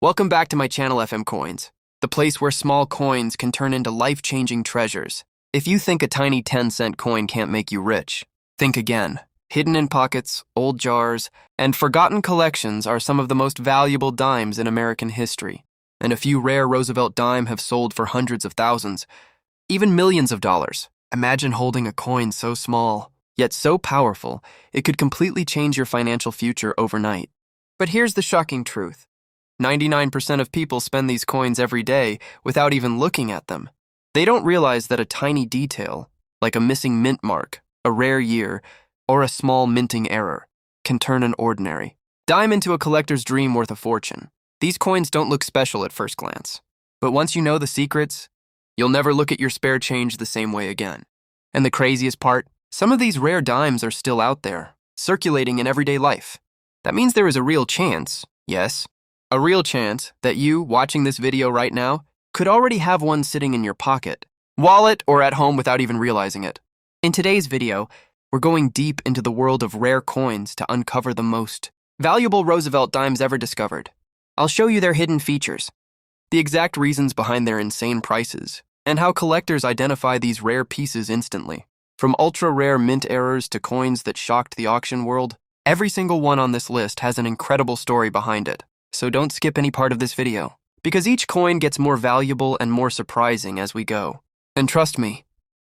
Welcome back to my channel FM Coins, the place where small coins can turn into life-changing treasures. If you think a tiny 10-cent coin can't make you rich, think again. Hidden in pockets, old jars, and forgotten collections are some of the most valuable dimes in American history, and a few rare Roosevelt dime have sold for hundreds of thousands, even millions of dollars. Imagine holding a coin so small, yet so powerful, it could completely change your financial future overnight. But here's the shocking truth. 99% of people spend these coins every day without even looking at them. They don't realize that a tiny detail, like a missing mint mark, a rare year, or a small minting error, can turn an ordinary dime into a collector's dream worth a fortune. These coins don't look special at first glance, but once you know the secrets, you'll never look at your spare change the same way again. And the craziest part, some of these rare dimes are still out there, circulating in everyday life. That means there is a real chance, yes, a real chance that you, watching this video right now, could already have one sitting in your pocket, wallet, or at home without even realizing it. In today's video, we're going deep into the world of rare coins to uncover the most valuable Roosevelt dimes ever discovered. I'll show you their hidden features, the exact reasons behind their insane prices, and how collectors identify these rare pieces instantly. From ultra-rare mint errors to coins that shocked the auction world, every single one on this list has an incredible story behind it. So don't skip any part of this video, because each coin gets more valuable and more surprising as we go. And trust me,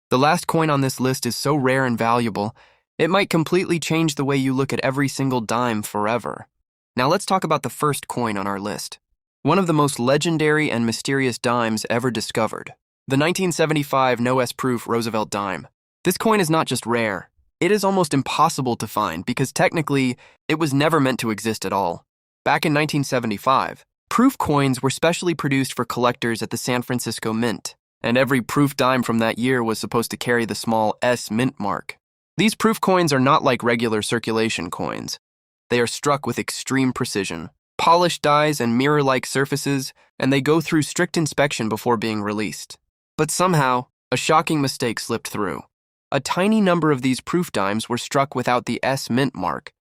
the last coin on this list is so rare and valuable, it might completely change the way you look at every single dime forever. Now let's talk about the first coin on our list. One of the most legendary and mysterious dimes ever discovered. The 1975 no-S-proof Roosevelt dime. This coin is not just rare, it is almost impossible to find because technically, it was never meant to exist at all. Back in 1975, proof coins were specially produced for collectors at the San Francisco Mint, and every proof dime from that year was supposed to carry the small S mint mark. These proof coins are not like regular circulation coins. They are struck with extreme precision, polished dies and mirror-like surfaces, and they go through strict inspection before being released. But somehow, a shocking mistake slipped through. A tiny number of these proof dimes were struck without the S mint mark,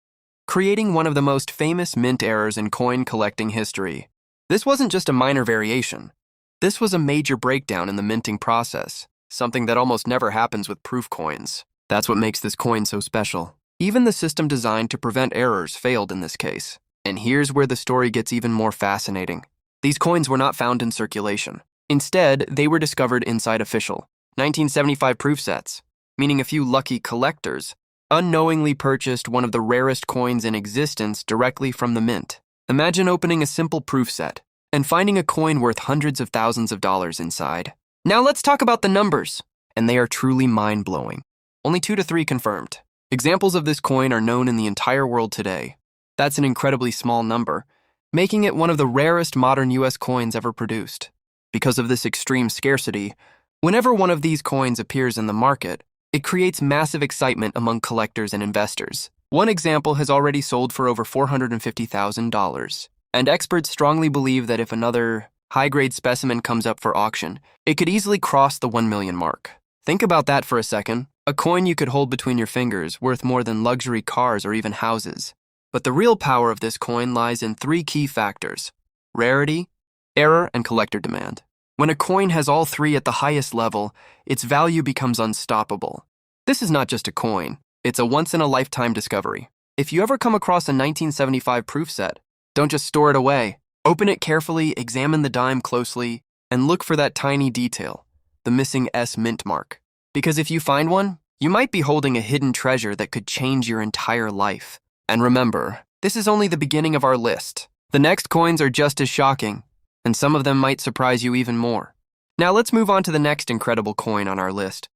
creating one of the most famous mint errors in coin collecting history. This wasn't just a minor variation. This was a major breakdown in the minting process, something that almost never happens with proof coins. That's what makes this coin so special. Even the system designed to prevent errors failed in this case. And here's where the story gets even more fascinating. These coins were not found in circulation. Instead, they were discovered inside official 1975 proof sets, meaning a few lucky collectors unknowingly purchased one of the rarest coins in existence directly from the mint. Imagine opening a simple proof set and finding a coin worth hundreds of thousands of dollars inside. Now let's talk about the numbers, and they are truly mind-blowing. Only 2 to 3 confirmed. Examples of this coin are known in the entire world today. That's an incredibly small number, making it one of the rarest modern US coins ever produced. Because of this extreme scarcity, whenever one of these coins appears in the market, it creates massive excitement among collectors and investors. One example has already sold for over $450,000, and experts strongly believe that if another high-grade specimen comes up for auction, it could easily cross the 1 million mark. Think about that for a second. A coin you could hold between your fingers worth more than luxury cars or even houses. But the real power of this coin lies in 3 key factors: rarity, error, and collector demand. When a coin has all 3 at the highest level, its value becomes unstoppable. This is not just a coin, it's a once-in-a-lifetime discovery. If you ever come across a 1975 proof set, don't just store it away. Open it carefully, examine the dime closely, and look for that tiny detail, the missing S mint mark. Because if you find one, you might be holding a hidden treasure that could change your entire life. And remember, this is only the beginning of our list. The next coins are just as shocking, and some of them might surprise you even more. Now let's move on to the next incredible coin on our list,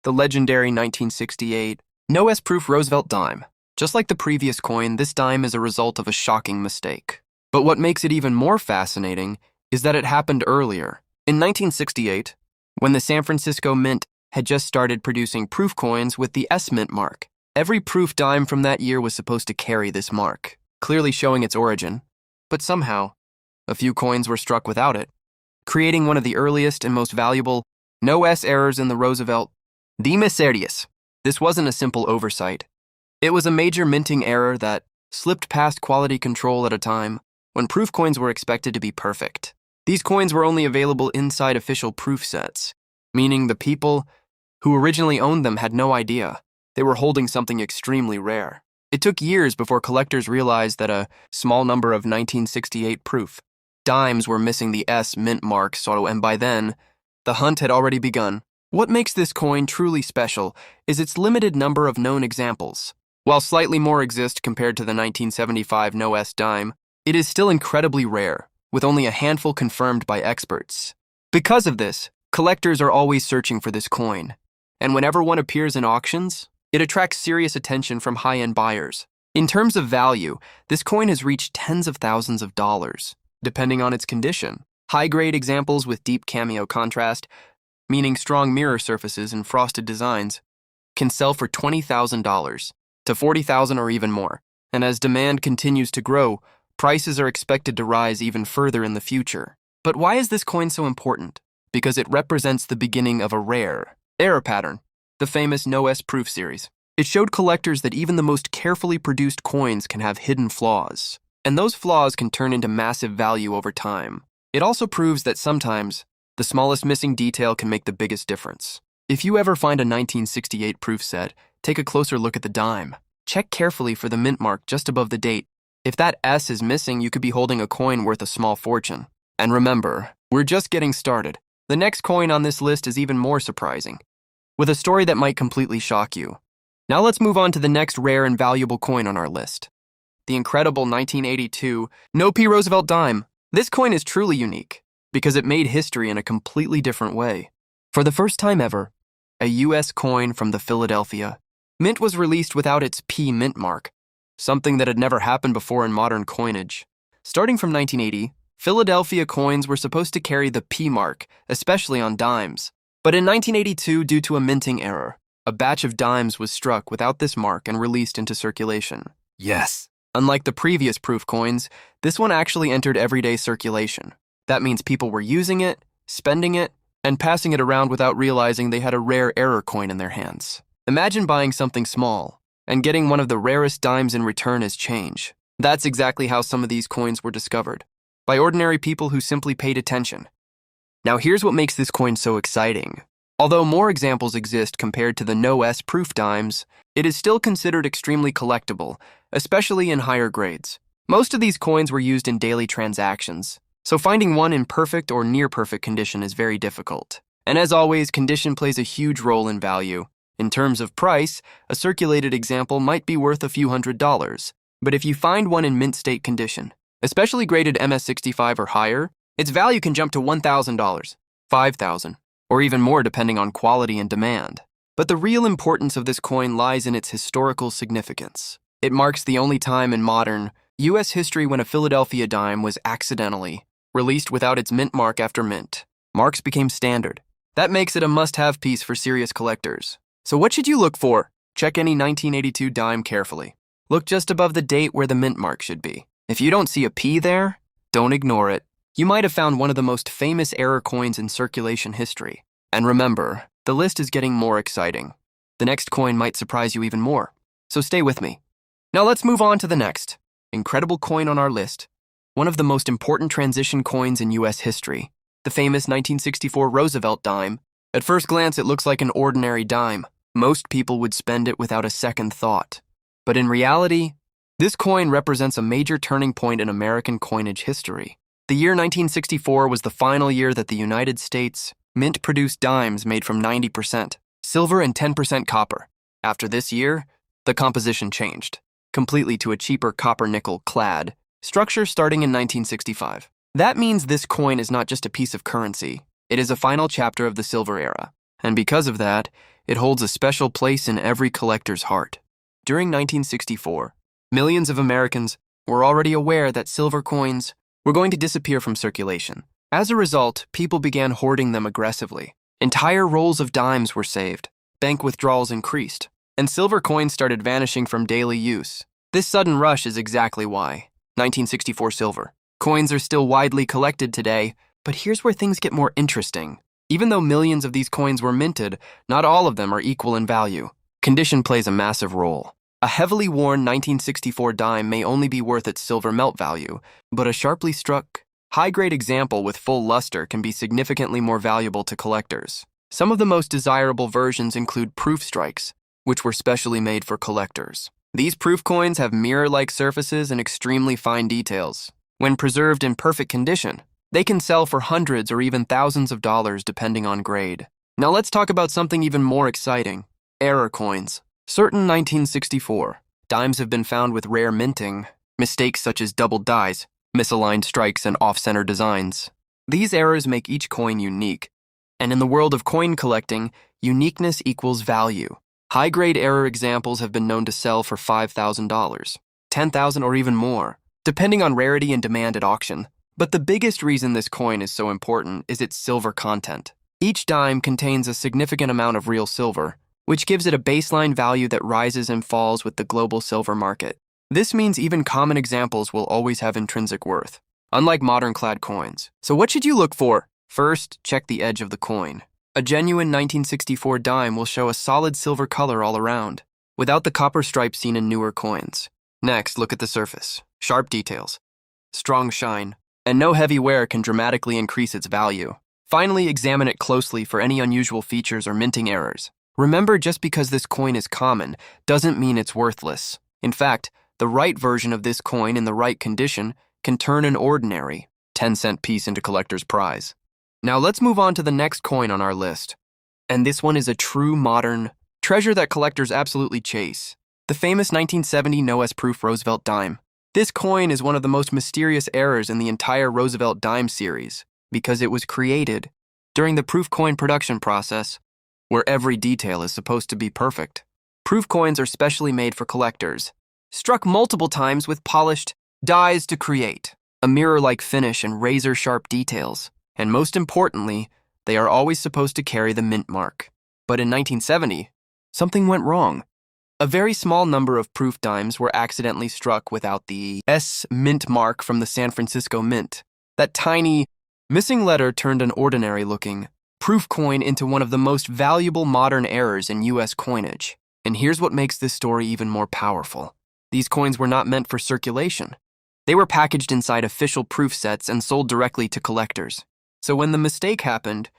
the legendary 1968 no-S-proof Roosevelt dime. Just like the previous coin, this dime is a result of a shocking mistake. But what makes it even more fascinating is that it happened earlier. In 1968, when the San Francisco Mint had just started producing proof coins with the S mint mark, every proof dime from that year was supposed to carry this mark, clearly showing its origin. But somehow, a few coins were struck without it, creating one of the earliest and most valuable no-S errors in the Roosevelt Dimes series. This wasn't a simple oversight. It was a major minting error that slipped past quality control at a time when proof coins were expected to be perfect. These coins were only available inside official proof sets, meaning the people who originally owned them had no idea they were holding something extremely rare. It took years before collectors realized that a small number of 1968 proof dimes were missing the S mint mark, and by then, the hunt had already begun. What makes this coin truly special is its limited number of known examples. While slightly more exist compared to the 1975 No S dime, it is still incredibly rare, with only a handful confirmed by experts. Because of this, collectors are always searching for this coin, and whenever one appears in auctions, it attracts serious attention from high-end buyers. In terms of value, this coin has reached tens of thousands of dollars, depending on its condition. High-grade examples with deep cameo contrast, meaning strong mirror surfaces and frosted designs, can sell for $20,000 to $40,000 or even more. And as demand continues to grow, prices are expected to rise even further in the future. But why is this coin so important? Because it represents the beginning of a rare error pattern, the famous No S proof series. It showed collectors that even the most carefully produced coins can have hidden flaws, and those flaws can turn into massive value over time. It also proves that sometimes the smallest missing detail can make the biggest difference. If you ever find a 1968 proof set, take a closer look at the dime. Check carefully for the mint mark just above the date. If that S is missing, you could be holding a coin worth a small fortune. And remember, we're just getting started. The next coin on this list is even more surprising, with a story that might completely shock you. Now let's move on to the next rare and valuable coin on our list. The incredible 1982 No P Roosevelt Dime. This coin is truly unique because it made history in a completely different way. For the first time ever, a U.S. coin from the Philadelphia Mint was released without its P mint mark, something that had never happened before in modern coinage. Starting from 1980, Philadelphia coins were supposed to carry the P mark, especially on dimes. But in 1982, due to a minting error, a batch of dimes was struck without this mark and released into circulation. Yes. Unlike the previous proof coins, this one actually entered everyday circulation. That means people were using it, spending it, and passing it around without realizing they had a rare error coin in their hands. Imagine buying something small and getting one of the rarest dimes in return as change. That's exactly how some of these coins were discovered, by ordinary people who simply paid attention. Now here's what makes this coin so exciting. Although more examples exist compared to the No S proof dimes, it is still considered extremely collectible, especially in higher grades. Most of these coins were used in daily transactions, so finding one in perfect or near-perfect condition is very difficult. And as always, condition plays a huge role in value. In terms of price, a circulated example might be worth a few $100s, but if you find one in mint state condition, especially graded MS65 or higher, its value can jump to $1,000, $5,000, or even more depending on quality and demand. But the real importance of this coin lies in its historical significance. It marks the only time in modern U.S. history when a Philadelphia dime was accidentally released without its mint mark after mint. Marks became standard. That makes it a must-have piece for serious collectors. So what should you look for? Check any 1982 dime carefully. Look just above the date where the mint mark should be. If you don't see a P there, don't ignore it. You might have found one of the most famous error coins in circulation history. And remember, the list is getting more exciting. The next coin might surprise you even more. So stay with me. Now let's move on to the next incredible coin on our list. One of the most important transition coins in U.S. history, the famous 1964 Roosevelt dime. At first glance, it looks like an ordinary dime. Most people would spend it without a second thought. But in reality, this coin represents a major turning point in American coinage history. The year 1964 was the final year that the United States Mint produced dimes made from 90% silver and 10% copper. After this year, the composition changed completely to a cheaper copper-nickel clad structure starting in 1965. That means this coin is not just a piece of currency, it is a final chapter of the silver era. And because of that, it holds a special place in every collector's heart. During 1964, millions of Americans were already aware that silver coins were going to disappear from circulation. As a result, people began hoarding them aggressively. Entire rolls of dimes were saved, bank withdrawals increased, and silver coins started vanishing from daily use. This sudden rush is exactly why 1964 silver coins are still widely collected today, but here's where things get more interesting. Even though millions of these coins were minted, not all of them are equal in value. Condition plays a massive role. A heavily worn 1964 dime may only be worth its silver melt value, but a sharply struck, high-grade example with full luster can be significantly more valuable to collectors. Some of the most desirable versions include proof strikes, which were specially made for collectors. These proof coins have mirror-like surfaces and extremely fine details. When preserved in perfect condition, they can sell for hundreds or even thousands of dollars depending on grade. Now let's talk about something even more exciting: error coins. Certain 1964 dimes have been found with rare minting, mistakes such as doubled dies, misaligned strikes, and off-center designs. These errors make each coin unique, and in the world of coin collecting, uniqueness equals value. High-grade error examples have been known to sell for $5,000, $10,000, or even more, depending on rarity and demand at auction. But the biggest reason this coin is so important is its silver content. Each dime contains a significant amount of real silver, which gives it a baseline value that rises and falls with the global silver market. This means even common examples will always have intrinsic worth, unlike modern clad coins. So what should you look for? First, check the edge of the coin. A genuine 1964 dime will show a solid silver color all around, without the copper stripe seen in newer coins. Next, look at the surface. Sharp details, strong shine, and no heavy wear can dramatically increase its value. Finally, examine it closely for any unusual features or minting errors. Remember, just because this coin is common doesn't mean it's worthless. In fact, the right version of this coin in the right condition can turn an ordinary 10-cent piece into collector's prize. Now let's move on to the next coin on our list. And this one is a true modern treasure that collectors absolutely chase. The famous 1970 no-S-proof Roosevelt dime. This coin is one of the most mysterious errors in the entire Roosevelt Dimes series because it was created during the proof coin production process, where every detail is supposed to be perfect. Proof coins are specially made for collectors, struck multiple times with polished dies to create a mirror-like finish and razor-sharp details. And most importantly, they are always supposed to carry the mint mark. But in 1970, something went wrong. A very small number of proof dimes were accidentally struck without the S mint mark from the San Francisco Mint. That tiny, missing letter turned an ordinary-looking proof coin into one of the most valuable modern errors in U.S. coinage. And here's what makes this story even more powerful. These coins were not meant for circulation. They were packaged inside official proof sets and sold directly to collectors. So when the mistake happened,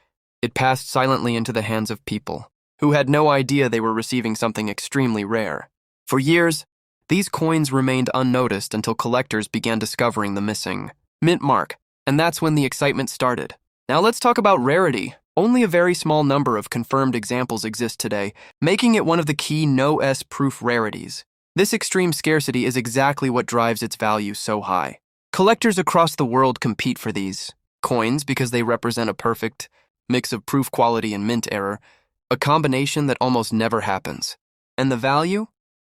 it passed silently into the hands of people who had no idea they were receiving something extremely rare. For years, these coins remained unnoticed until collectors began discovering the missing mint mark, and that's when the excitement started. Now let's talk about rarity. Only a very small number of confirmed examples exist today, making it one of the key no-S proof rarities. This extreme scarcity is exactly what drives its value so high. Collectors across the world compete for these coins because they represent a perfect mix of proof quality and mint error, a combination that almost never happens. And the value?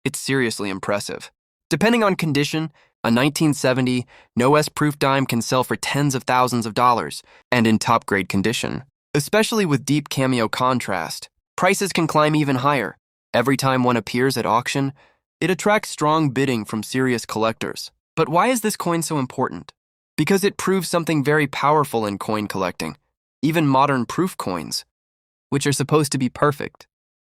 It's seriously impressive. Depending on condition, a 1970 no-S proof dime can sell for tens of thousands of dollars, and in top-grade condition. Especially with deep cameo contrast, prices can climb even higher. Every time one appears at auction, it attracts strong bidding from serious collectors. But why is this coin so important? Because it proves something very powerful in coin collecting. Even modern proof coins, which are supposed to be perfect,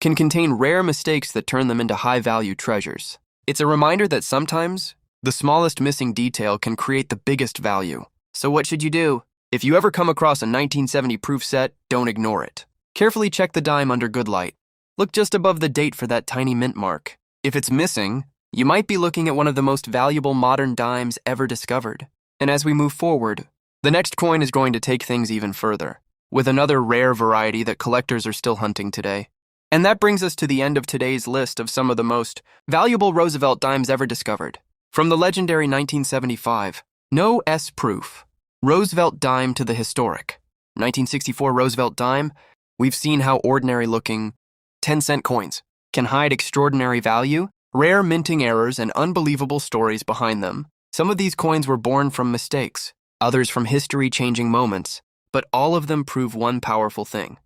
can contain rare mistakes that turn them into high-value treasures. It's a reminder that sometimes the smallest missing detail can create the biggest value. So what should you do? If you ever come across a 1970 proof set, don't ignore it. Carefully check the dime under good light. Look just above the date for that tiny mint mark. If it's missing, you might be looking at one of the most valuable modern dimes ever discovered. And as we move forward, the next coin is going to take things even further, with another rare variety that collectors are still hunting today. And that brings us to the end of today's list of some of the most valuable Roosevelt dimes ever discovered. From the legendary 1975 no-S proof Roosevelt dime to the historic 1964 Roosevelt dime, we've seen how ordinary-looking 10-cent coins can hide extraordinary value, rare minting errors, and unbelievable stories behind them. Some of these coins were born from mistakes, others from history-changing moments, but all of them prove one powerful thing: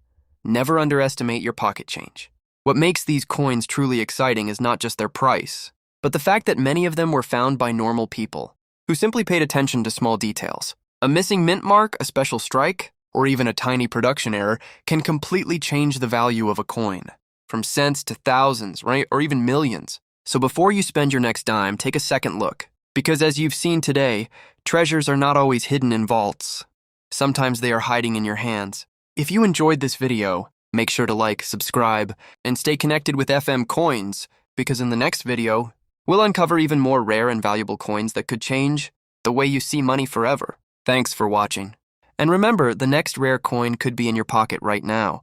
never underestimate your pocket change. What makes these coins truly exciting is not just their price, but the fact that many of them were found by normal people who simply paid attention to small details. A missing mint mark, a special strike, or even a tiny production error can completely change the value of a coin, from cents to thousands, right, or even millions. So before you spend your next dime, take a second look. Because as you've seen today, treasures are not always hidden in vaults. Sometimes they are hiding in your hands. If you enjoyed this video, make sure to like, subscribe, and stay connected with FM Coins, because in the next video, we'll uncover even more rare and valuable coins that could change the way you see money forever. Thanks for watching. And remember, the next rare coin could be in your pocket right now.